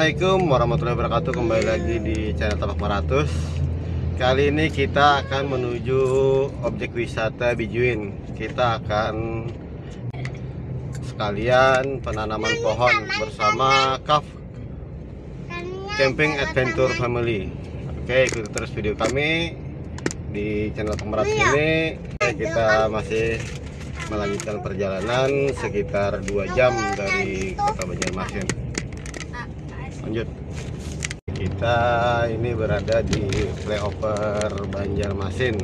Assalamualaikum warahmatullahi wabarakatuh. Kembali lagi di channel Tapak 400. Kali ini kita akan menuju Objek Wisata Bajuin. Kita akan sekalian penanaman pohon bersama Camping Adventure Family. Oke, ikuti terus video kami di channel Tapak 400 ini. Kita masih melanjutkan perjalanan sekitar 2 jam dari kota Banjarmasin. Lanjut. Kita ini berada di flyover Banjarmasin.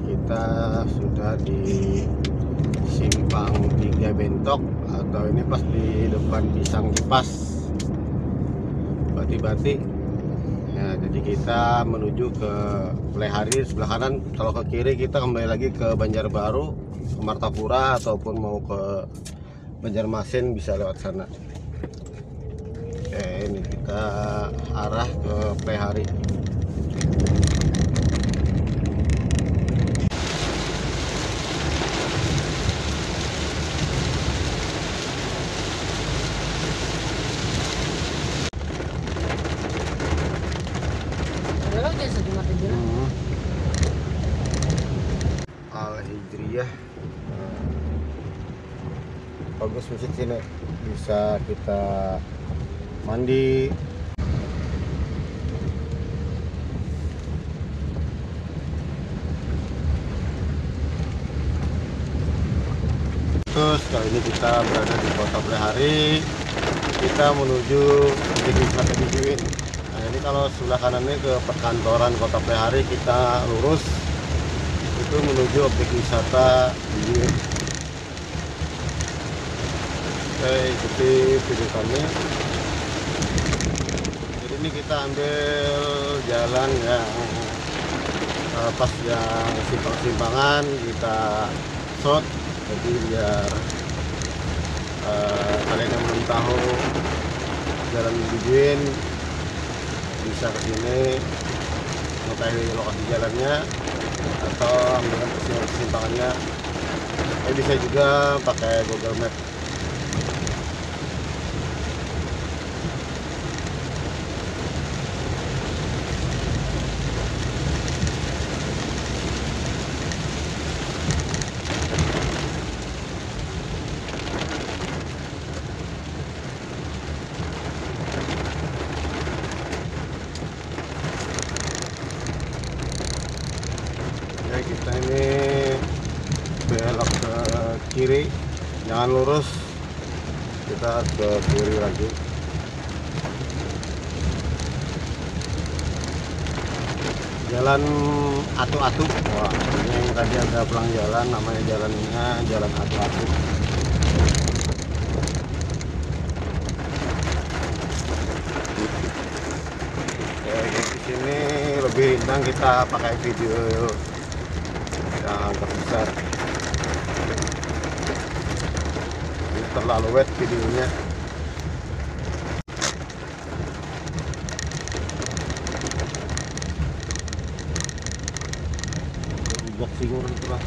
Kita sudah di simpang 3 bentok, atau ini pas di depan pisang kipas bati-bati ya. Jadi kita menuju ke Lehari sebelah kanan. Kalau ke kiri kita kembali lagi ke Banjarbaru, ke Martapura, ataupun mau ke Banjarmasin bisa lewat sana. Oke, ini kita arah ke Lehari. Al-Hijriyah, bagus masjid sini, bisa kita mandi. Terus kali ini kita berada di kota Lehari, kita menuju Objek Wisata Bajuin. Nah, ini kalau sebelah kanannya ke perkantoran kota Lehari, kita lurus itu menuju Objek Wisata Bajuin. Oke, ikuti video kami. Jadi ini kita ambil jalan yang pas yang simpang-simpangan, kita shot. Jadi biar kalian yang belum tahu jalan Bajuin bisa ke sini mengetahui lokasi jalannya, atau ambil kesimpangannya. Bisa juga pakai Google Map. Kita ini belok ke kiri, jangan lurus, kita ke kiri lagi. Jalan atu-atu. Wah, ini tadi ada pelang jalan, namanya jalannya jalan atu-atu. Oke, di sini lebih rindang, kita pakai video yang terbesar. Ini terlalu wet videonya. Buat singur itulah.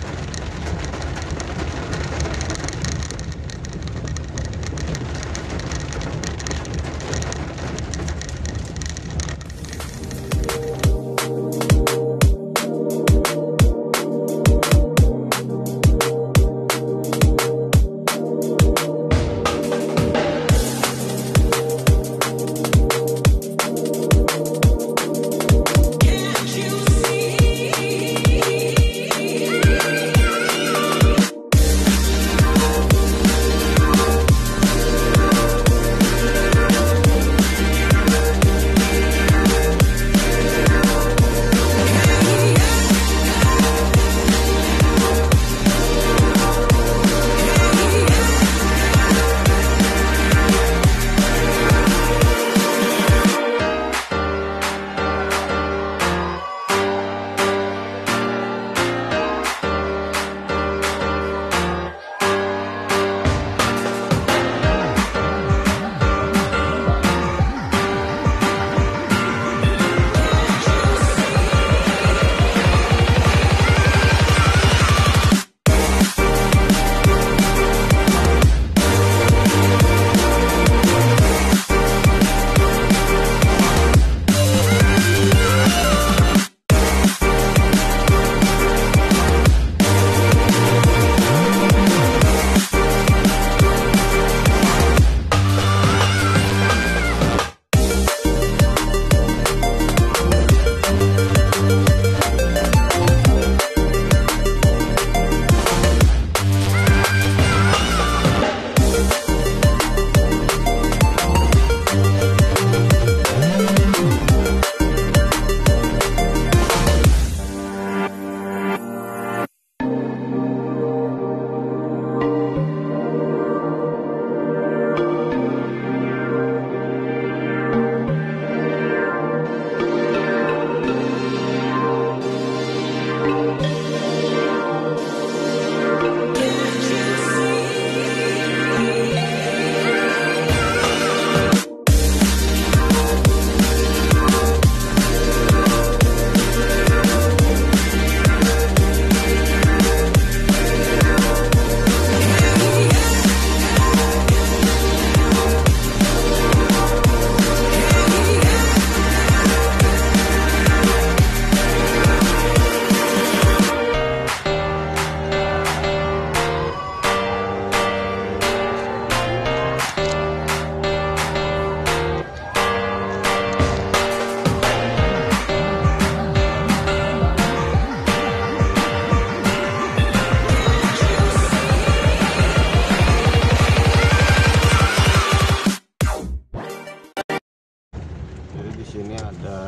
sini ada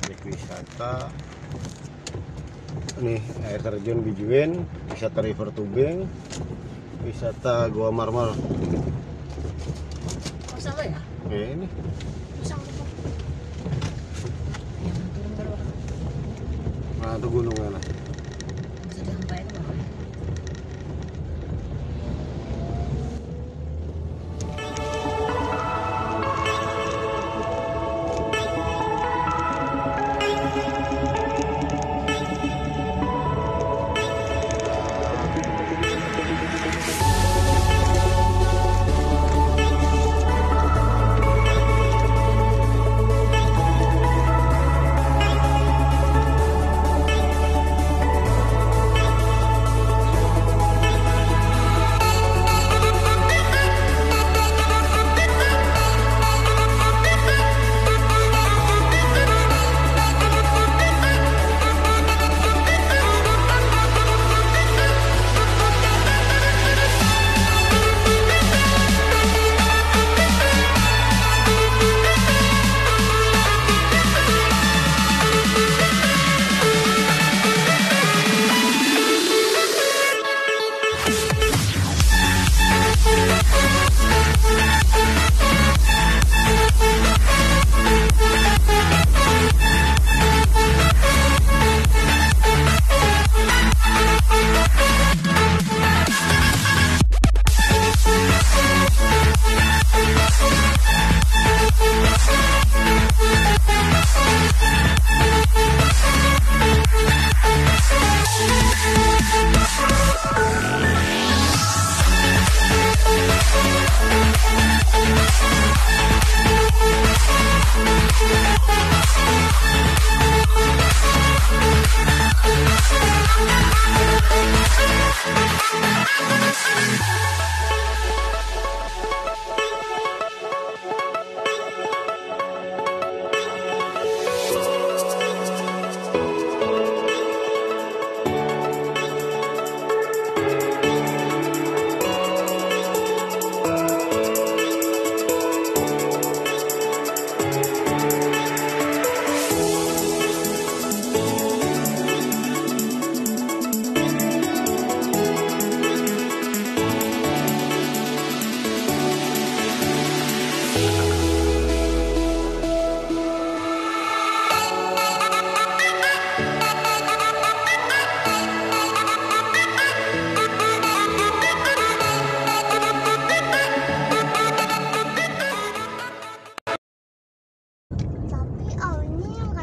objek wisata. Nih air terjun Bajuin, wisata river tubing, wisata gua marmer. Sama ya? Ini. Nah, itu gunungnya lah. Bisa disampai itu apa?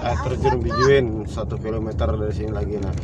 Air terjun Bajuin 1 kilometer dari sini lagi. Nah,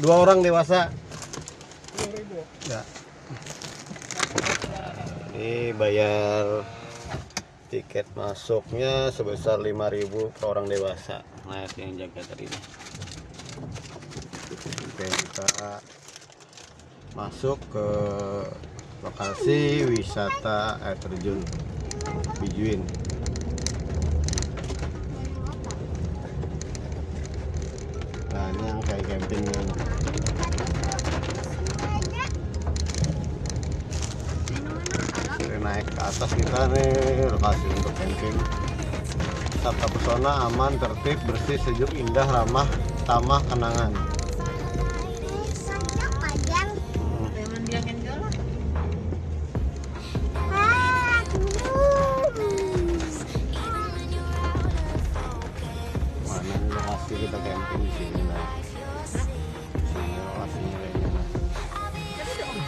dua orang dewasa Ya. Ini bayar tiket masuknya sebesar 5.000 per orang dewasa. Nah, itu yang jaga tadi nih. Oke, kita masuk ke lokasi wisata air terjun Bajuin. Nah, ini yang kayak campingnya nih. Kita naik ke atas kita nih, lokasi untuk camping. Wisata pesona, aman, tertib, bersih, sejuk, indah, ramah, tamah, kenangan. Mana nih lokasi kita camping di sini lah. Sini lokasinya kayaknya lah. Ada sudah nih.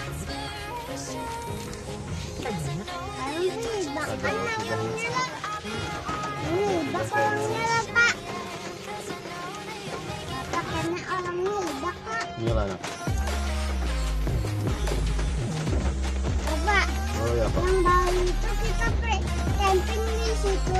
Ini lah nak. Oh ya Pak. Yang baru itu kita camping di situ.